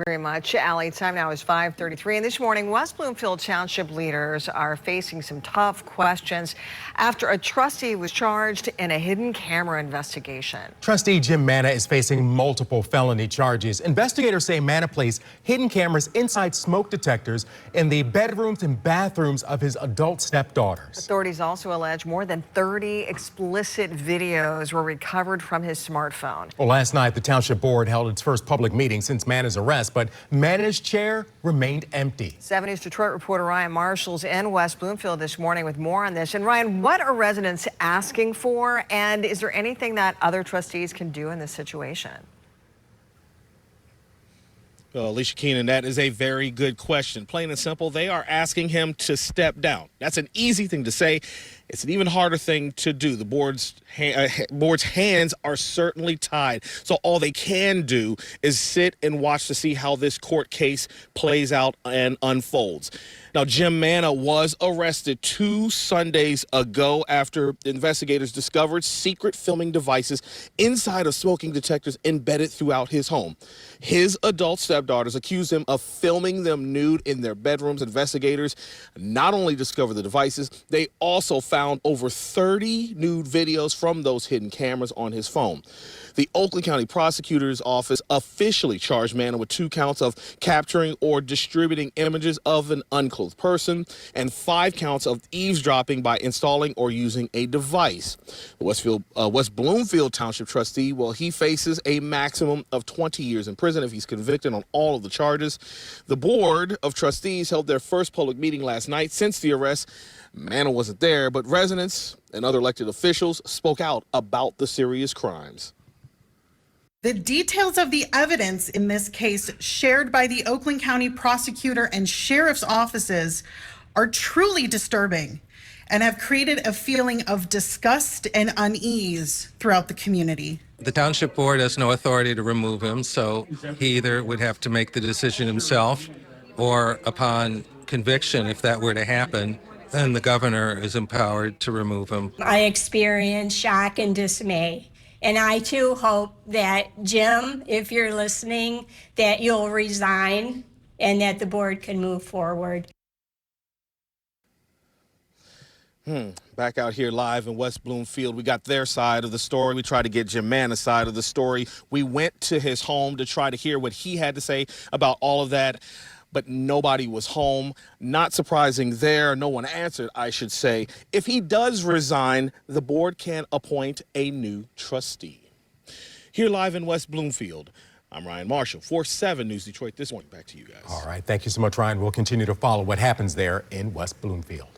Very much, Allie. Time now is 5:33, and this morning, West Bloomfield Township leaders are facing some tough questions after a trustee was charged in a hidden camera investigation. Trustee Jim Manna is facing multiple felony charges. Investigators say Manna placed hidden cameras inside smoke detectors in the bedrooms and bathrooms of his adult stepdaughters. Authorities also allege more than 30 explicit videos were recovered from his smartphone. Well, last night, the township board held its first public meeting since Manna's arrest, but Manna's chair remained empty. 7 News Detroit reporter Ryan Marshall's in West Bloomfield this morning with more on this. And Ryan, what are residents asking for, and is there anything that other trustees can do in this situation? Well, Alicia Keenan, that is a very good question. Plain and simple, they are asking him to step down. That's an easy thing to say. It's an even harder thing to do. The board's hands are certainly tied. So all they can do is sit and watch to see how this court case plays out and unfolds. Now, Jim Manna was arrested 2 Sundays ago after investigators discovered secret filming devices inside of smoking detectors embedded throughout his home. His adult stepdaughters accused him of filming them nude in their bedrooms. Investigators not only discovered the devices, they also found over 30 nude videos from those hidden cameras on his phone. The Oakland County Prosecutor's Office officially charged Manna with 2 counts of capturing or distributing images of an unclothed person and 5 counts of eavesdropping by installing or using a device. The West Bloomfield Township trustee, well, he faces a maximum of 20 years in prison if he's convicted on all of the charges. The Board of Trustees held their first public meeting last night since the arrest. Manna wasn't there, but residents and other elected officials spoke out about the serious crimes. The details of the evidence in this case shared by the Oakland County Prosecutor and Sheriff's offices are truly disturbing and have created a feeling of disgust and unease throughout the community. The Township Board has no authority to remove him, so he either would have to make the decision himself or upon conviction, if that were to happen, then the governor is empowered to remove him. I experienced shock and dismay. And I too hope that, Jim, if you're listening, that you'll resign and that the board can move forward. Back out here live in West Bloomfield, we got their side of the story. We tried to get Jim Manna's side of the story. We went to his home to try to hear what he had to say about all of that, but nobody was home. Not surprising there. No one answered, I should say. If he does resign, the board can appoint a new trustee. Here live in West Bloomfield, I'm Ryan Marshall for 7 News Detroit this morning. Back to you guys. All right. Thank you so much, Ryan. We'll continue to follow what happens there in West Bloomfield.